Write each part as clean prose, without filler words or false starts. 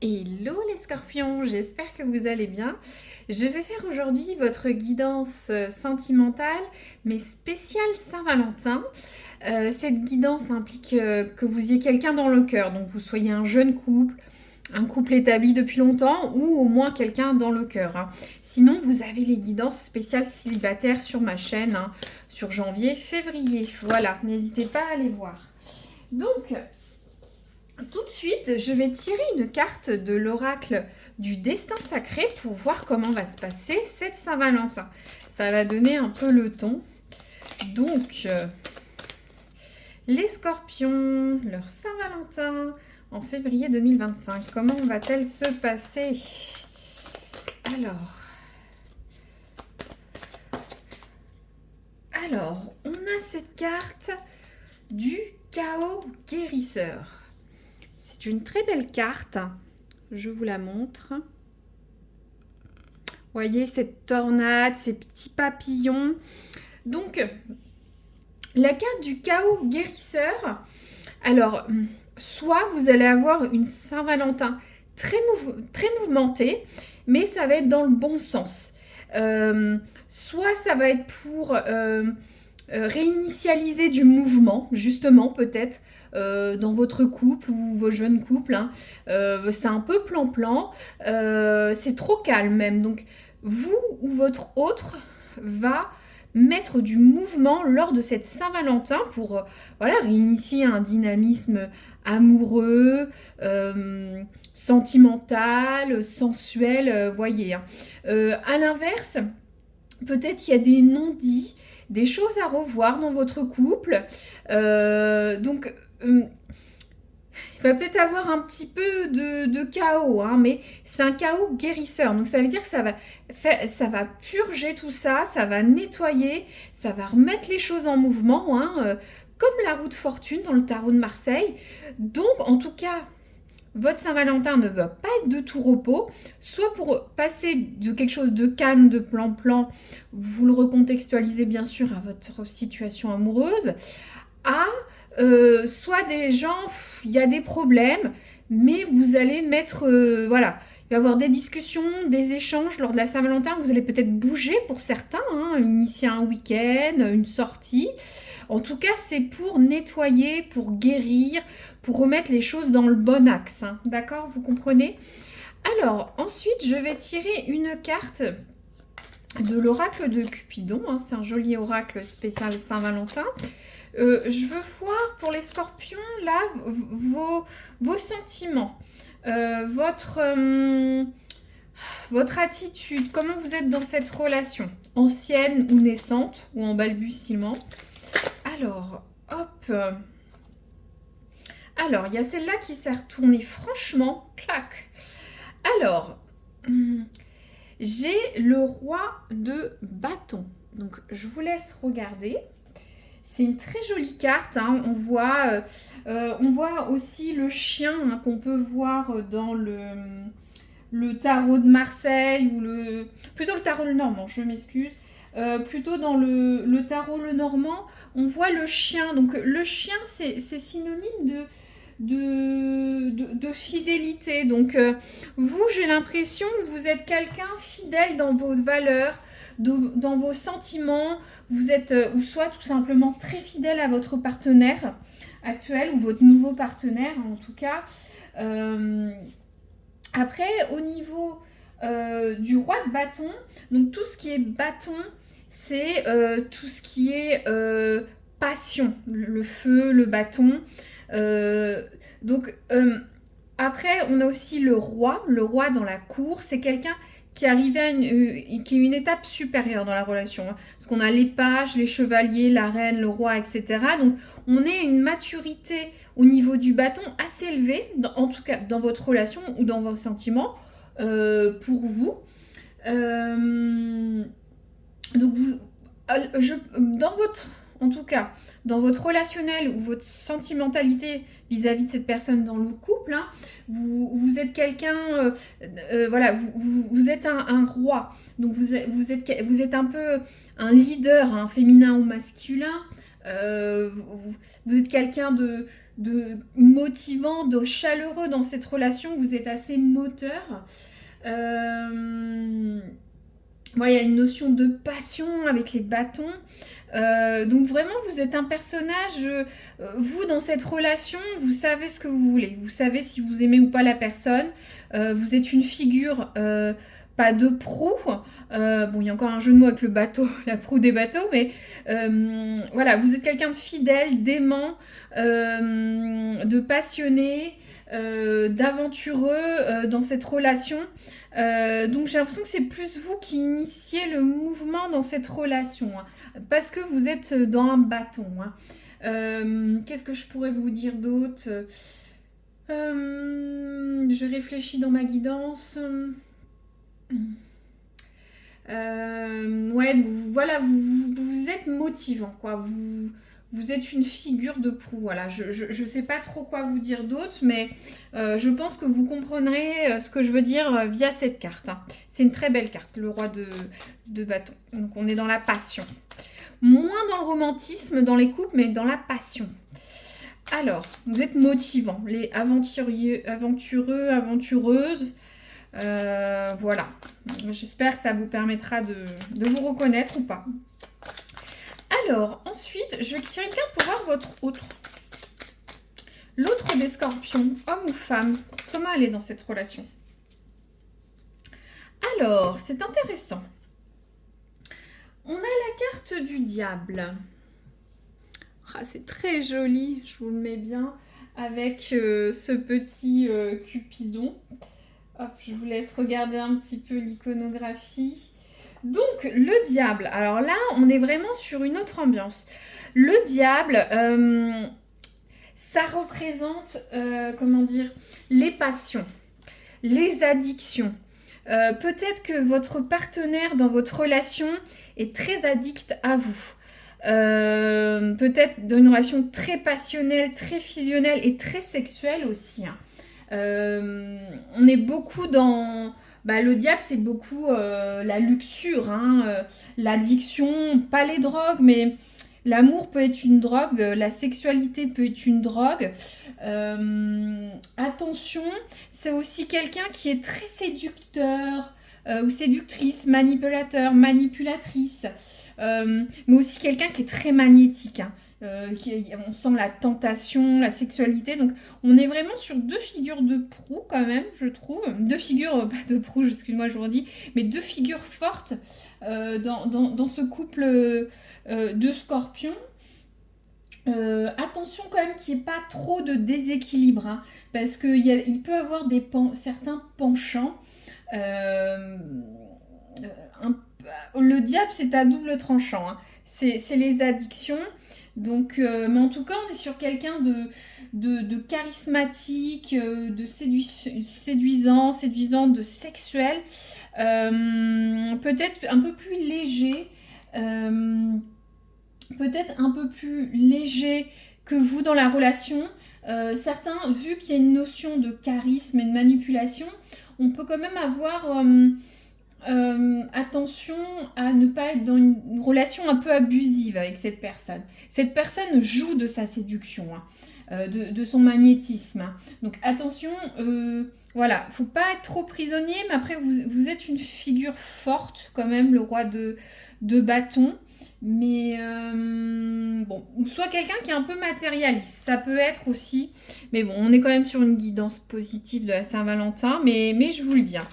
Hello les scorpions, j'espère que vous allez bien. Je vais faire aujourd'hui votre guidance sentimentale, mais spéciale Saint-Valentin. Cette guidance implique que vous ayez quelqu'un dans le cœur, donc vous soyez un jeune couple, un couple établi depuis longtemps ou au moins quelqu'un dans le cœur, hein. Sinon, vous avez les guidances spéciales célibataires sur ma chaîne, hein, sur janvier, février. Voilà, n'hésitez pas à aller voir. Donc, tout de suite, je vais tirer une carte de l'oracle du destin sacré pour voir comment va se passer cette Saint-Valentin. Ça va donner un peu le ton. Donc, les scorpions, leur Saint-Valentin en février 2025. Comment va-t-elle se passer? Alors, on a cette carte du chaos guérisseur. C'est une très belle carte. Je vous la montre. Voyez cette tornade, ces petits papillons. Donc, la carte du chaos guérisseur. Alors, soit vous allez avoir une Saint-Valentin très mouvementée, mais ça va être dans le bon sens. Soit ça va être pour réinitialiser du mouvement, justement, peut-être, dans votre couple ou vos jeunes couples, hein. C'est un peu plan-plan, c'est trop calme même. Donc, vous ou votre autre va mettre du mouvement lors de cette Saint-Valentin pour voilà, réinitier un dynamisme amoureux, sentimental, sensuel, voyez, hein. À l'inverse, peut-être il y a des non-dits, des choses à revoir dans votre couple. Donc, il va peut-être avoir un petit peu de chaos, hein, mais c'est un chaos guérisseur. Donc, ça veut dire que ça va purger tout ça, ça va nettoyer, ça va remettre les choses en mouvement, hein, comme la roue de fortune dans le tarot de Marseille. Donc, en tout cas, votre Saint-Valentin ne va pas être de tout repos, soit pour passer de quelque chose de calme, de plan-plan, vous le recontextualisez bien sûr à votre situation amoureuse, à soit des gens, il y a des problèmes, mais vous allez mettre, voilà, il va y avoir des discussions, des échanges lors de la Saint-Valentin, vous allez peut-être bouger pour certains, hein, initier un week-end, une sortie. En tout cas, c'est pour nettoyer, pour guérir, pour remettre les choses dans le bon axe, hein. D'accord, vous comprenez? Alors, ensuite, je vais tirer une carte de l'oracle de Cupidon, hein. C'est un joli oracle spécial Saint-Valentin. Je veux voir pour les scorpions, là, vos sentiments, votre attitude, comment vous êtes dans cette relation, ancienne ou naissante, ou en balbutiement. Alors, hop. Alors, il y a celle-là qui s'est retournée franchement, clac. Alors, j'ai le roi de bâton. Donc, je vous laisse regarder. C'est une très jolie carte, hein. On voit aussi le chien, hein, qu'on peut voir dans le tarot de Marseille, plutôt le tarot le normand, je m'excuse. Plutôt dans le tarot le normand, on voit le chien. Donc le chien, c'est synonyme de fidélité. Donc vous, j'ai l'impression que vous êtes quelqu'un fidèle dans vos valeurs, dans vos sentiments. Vous êtes, ou soit tout simplement très fidèle à votre partenaire actuel ou votre nouveau partenaire en tout cas. Après, au niveau du roi de bâton, donc tout ce qui est bâton, c'est tout ce qui est passion, le feu, le bâton. Donc après, on a aussi le roi dans la cour, c'est quelqu'un qui arrive qui est une étape supérieure dans la relation, hein. Parce qu'on a les pages, les chevaliers, la reine, le roi, etc. Donc on est une maturité au niveau du bâton assez élevée, en tout cas dans votre relation ou dans vos sentiments, pour vous. Donc en tout cas, dans votre relationnel ou votre sentimentalité vis-à-vis de cette personne dans le couple, hein, vous êtes quelqu'un, voilà, vous êtes un roi. Donc vous êtes un peu un leader, hein, féminin ou masculin. Vous êtes quelqu'un de motivant, de chaleureux dans cette relation, vous êtes assez moteur. Moi, il y a une notion de passion avec les bâtons. Donc vraiment, vous êtes un personnage, vous, dans cette relation, vous savez ce que vous voulez. Vous savez si vous aimez ou pas la personne. Vous êtes une figure, pas de proue. Bon, il y a encore un jeu de mots avec le bateau, la proue des bateaux, mais voilà, vous êtes quelqu'un de fidèle, d'aimant, de passionné, d'aventureux dans cette relation. Donc j'ai l'impression que c'est plus vous qui initiez le mouvement dans cette relation, hein, parce que vous êtes dans un bâton, hein. Qu'est-ce que je pourrais vous dire d'autre? Je réfléchis dans ma guidance. Ouais, voilà, vous êtes motivant, quoi. Vous êtes une figure de proue, voilà. Je sais pas trop quoi vous dire d'autre, mais je pense que vous comprendrez ce que je veux dire via cette carte, hein. C'est une très belle carte, le roi de bâton. Donc on est dans la passion. Moins dans le romantisme, dans les couples, mais dans la passion. Alors, vous êtes motivant, les aventureux, aventureuses. Voilà. J'espère que ça vous permettra de vous reconnaître ou pas. Alors, ensuite, je vais tirer une carte pour voir votre autre. L'autre des scorpions, homme ou femme, comment elle est dans cette relation? Alors, c'est intéressant. On a la carte du diable. Ah, c'est très joli, je vous le mets bien, avec ce petit Cupidon. Hop, je vous laisse regarder un petit peu l'iconographie. Donc, le diable. Alors là, on est vraiment sur une autre ambiance. Le diable, ça représente, comment dire, les passions, les addictions. Peut-être que votre partenaire dans votre relation est très addict à vous. Peut-être dans une relation très passionnelle, très fusionnelle et très sexuelle aussi, hein. On est beaucoup dans... le diable, c'est beaucoup la luxure, hein, l'addiction, pas les drogues, mais l'amour peut être une drogue, la sexualité peut être une drogue. Attention, c'est aussi quelqu'un qui est très séducteur ou séductrice, manipulateur, manipulatrice, mais aussi quelqu'un qui est très magnétique, hein. On sent la tentation, la sexualité. Donc, on est vraiment sur deux figures de proue, quand même, je trouve. Deux figures, pas de proue, excuse-moi, je vous redis, mais deux figures fortes dans ce couple de scorpions. Attention quand même qu'il n'y ait pas trop de déséquilibre, hein, parce qu'il peut y avoir certains penchants. Le diable, c'est à double tranchant, hein. C'est les addictions. Donc, mais en tout cas, on est sur quelqu'un de charismatique, de séduisant, de sexuel, peut-être un peu plus léger, que vous dans la relation. Certains, vu qu'il y a une notion de charisme et de manipulation, on peut quand même avoir attention à ne pas être dans une relation un peu abusive avec cette personne. Cette personne joue de sa séduction, hein, de son magnétisme, hein. Donc attention, voilà, faut pas être trop prisonnier, mais après vous êtes une figure forte quand même, le roi de bâton. Mais bon, ou soit quelqu'un qui est un peu matérialiste, ça peut être aussi. Mais bon, on est quand même sur une guidance positive de la Saint-Valentin, mais je vous le dis, hein,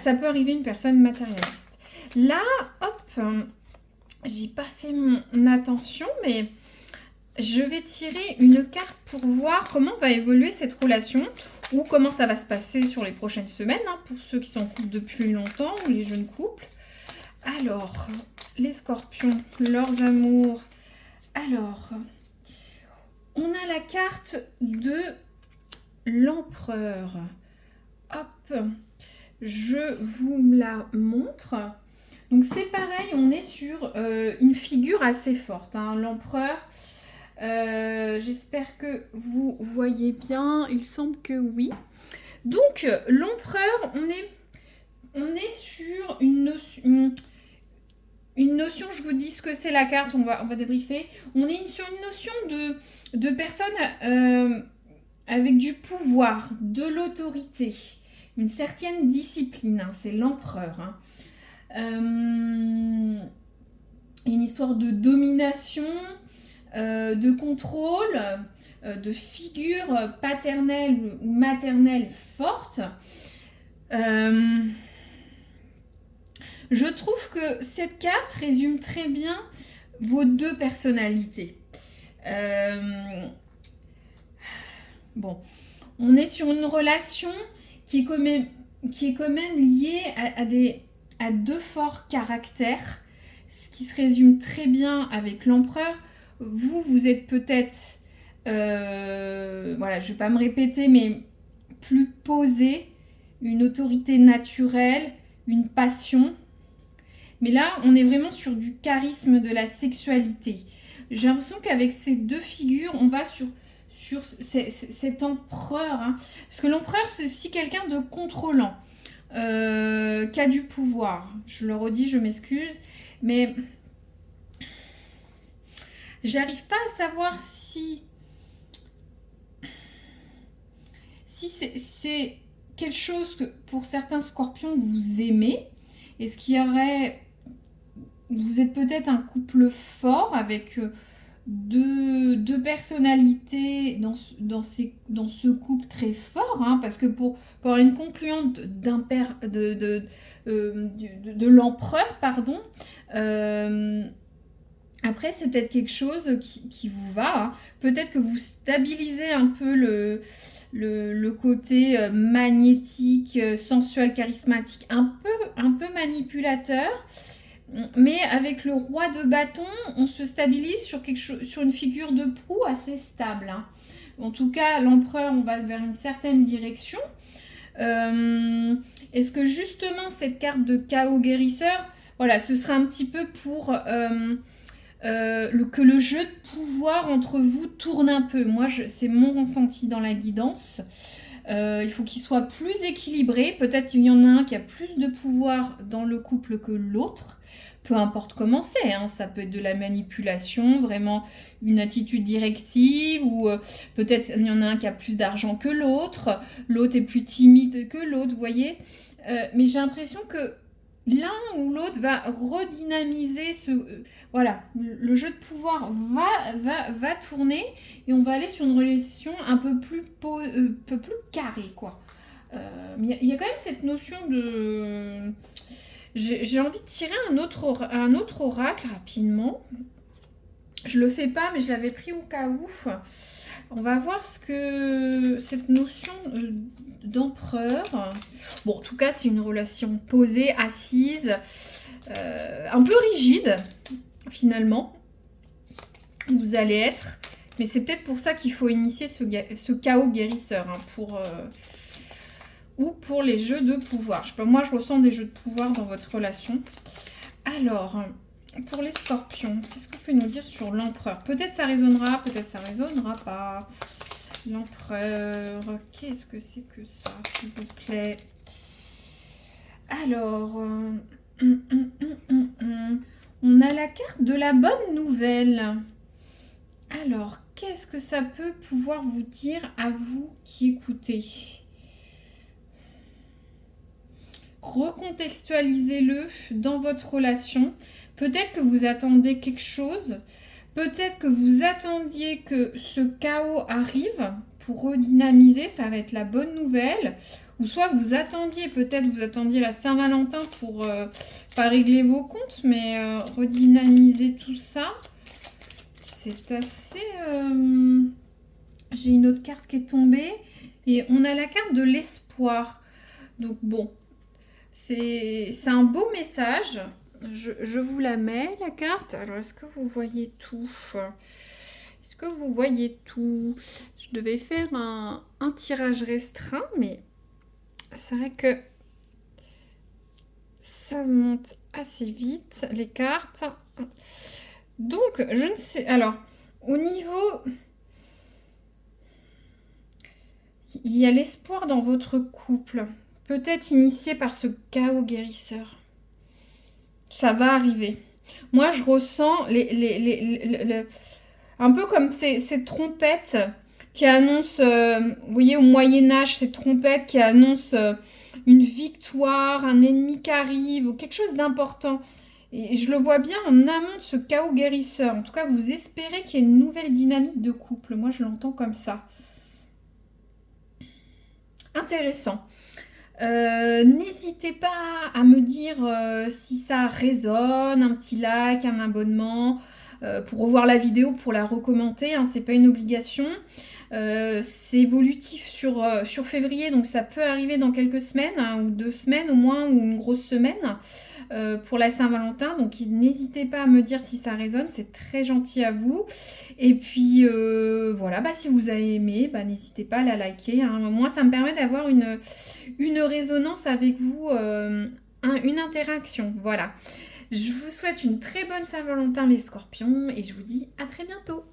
ça peut arriver une personne matérialiste. Là, hop, j'ai pas fait mon attention, mais je vais tirer une carte pour voir comment va évoluer cette relation ou comment ça va se passer sur les prochaines semaines, hein, pour ceux qui sont en couple depuis longtemps ou les jeunes couples. Alors, les scorpions, leurs amours. Alors, on a la carte de l'empereur. Hop, je vous la montre. Donc, c'est pareil, on est sur une figure assez forte, hein, l'empereur. J'espère que vous voyez bien. Il semble que oui. Donc, l'empereur, on est sur une une notion, je vous dis ce que c'est la carte, on va débriefer. On est sur une notion de personnes avec du pouvoir, de l'autorité, une certaine discipline, hein, c'est l'empereur. Hein. Une histoire de domination, de contrôle, de figure paternelle ou maternelle forte. Je trouve que cette carte résume très bien vos deux personnalités. Bon, on est sur une relation qui est quand même liée à deux forts caractères, ce qui se résume très bien avec l'empereur. Vous êtes peut-être, voilà, je ne vais pas me répéter, mais plus posé, une autorité naturelle, une passion. Mais là, on est vraiment sur du charisme, de la sexualité. J'ai l'impression qu'avec ces deux figures, on va sur cet empereur. Hein. Parce que l'empereur, c'est aussi quelqu'un de contrôlant, qui a du pouvoir. Je le redis, je m'excuse. Mais j'arrive pas à savoir si c'est quelque chose que pour certains scorpions vous aimez. Est-ce qu'il y aurait... Vous êtes peut-être un couple fort avec deux personnalités dans ce couple très fort, hein, parce que pour avoir une concluante de l'empereur, pardon, après c'est peut-être quelque chose qui vous va. Hein. Peut-être que vous stabilisez un peu le côté magnétique, sensuel, charismatique, un peu manipulateur. Mais avec le roi de bâton, on se stabilise sur une figure de proue assez stable. Hein. En tout cas, l'empereur, on va vers une certaine direction. Est-ce que justement, cette carte de chaos guérisseur, voilà, ce sera un petit peu pour que le jeu de pouvoir entre vous tourne un peu. Moi, c'est mon ressenti dans la guidance. Il faut qu'il soit plus équilibré. Peut-être qu'il y en a un qui a plus de pouvoir dans le couple que l'autre. Peu importe comment c'est, hein. Ça peut être de la manipulation, vraiment une attitude directive, ou peut-être il y en a un qui a plus d'argent que l'autre est plus timide que l'autre, vous voyez. Mais j'ai l'impression que l'un ou l'autre va redynamiser voilà, le jeu de pouvoir va tourner et on va aller sur une relation un peu plus carrée, quoi. Mais il y a quand même cette notion de... J'ai envie de tirer un autre oracle rapidement. Je le fais pas, mais je l'avais pris au cas où. On va voir ce que cette notion d'empereur. Bon, en tout cas, c'est une relation posée, assise, un peu rigide, finalement. Vous allez être. Mais c'est peut-être pour ça qu'il faut initier ce chaos guérisseur, hein, ou pour les jeux de pouvoir. Je sais pas, moi, je ressens des jeux de pouvoir dans votre relation. Alors, pour les scorpions, qu'est-ce que vous pouvez nous dire sur l'empereur? Peut-être ça résonnera, peut-être ça résonnera pas. L'empereur, qu'est-ce que c'est que ça, s'il vous plaît? Alors, on a la carte de la bonne nouvelle. Alors, qu'est-ce que ça peut pouvoir vous dire à vous qui écoutez? Recontextualisez-le dans votre relation. Peut-être que vous attendez quelque chose. Peut-être que vous attendiez que ce chaos arrive pour redynamiser. Ça va être la bonne nouvelle. Ou soit vous attendiez la Saint-Valentin pour pas régler vos comptes, mais redynamiser tout ça. C'est assez... J'ai une autre carte qui est tombée. Et on a la carte de l'espoir. Donc bon... C'est un beau message. Je vous la mets, la carte. Alors, est-ce que vous voyez tout? Est-ce que vous voyez tout? Je devais faire un tirage restreint, mais c'est vrai que ça monte assez vite, les cartes. Donc, je ne sais... Alors, au niveau... Il y a l'espoir dans votre couple. Peut-être initié par ce chaos guérisseur. Ça va arriver. Moi, je ressens un peu comme ces trompettes qui annoncent, vous voyez, au Moyen Âge, ces trompettes qui annoncent une victoire, un ennemi qui arrive, ou quelque chose d'important. Et je le vois bien en amont de ce chaos guérisseur. En tout cas, vous espérez qu'il y ait une nouvelle dynamique de couple. Moi, je l'entends comme ça. Intéressant. N'hésitez pas à me dire si ça résonne, un petit like, un abonnement, pour revoir la vidéo, pour la recommenter, hein, c'est pas une obligation. C'est évolutif sur février, donc ça peut arriver dans quelques semaines, hein, ou 2 semaines au moins, ou une grosse semaine pour la Saint-Valentin. Donc n'hésitez pas à me dire si ça résonne, c'est très gentil à vous. Et puis voilà, bah, si vous avez aimé, bah, n'hésitez pas à la liker, hein. Moi, ça me permet d'avoir une résonance avec vous, une interaction. Voilà. Je vous souhaite une très bonne Saint-Valentin les scorpions et je vous dis à très bientôt.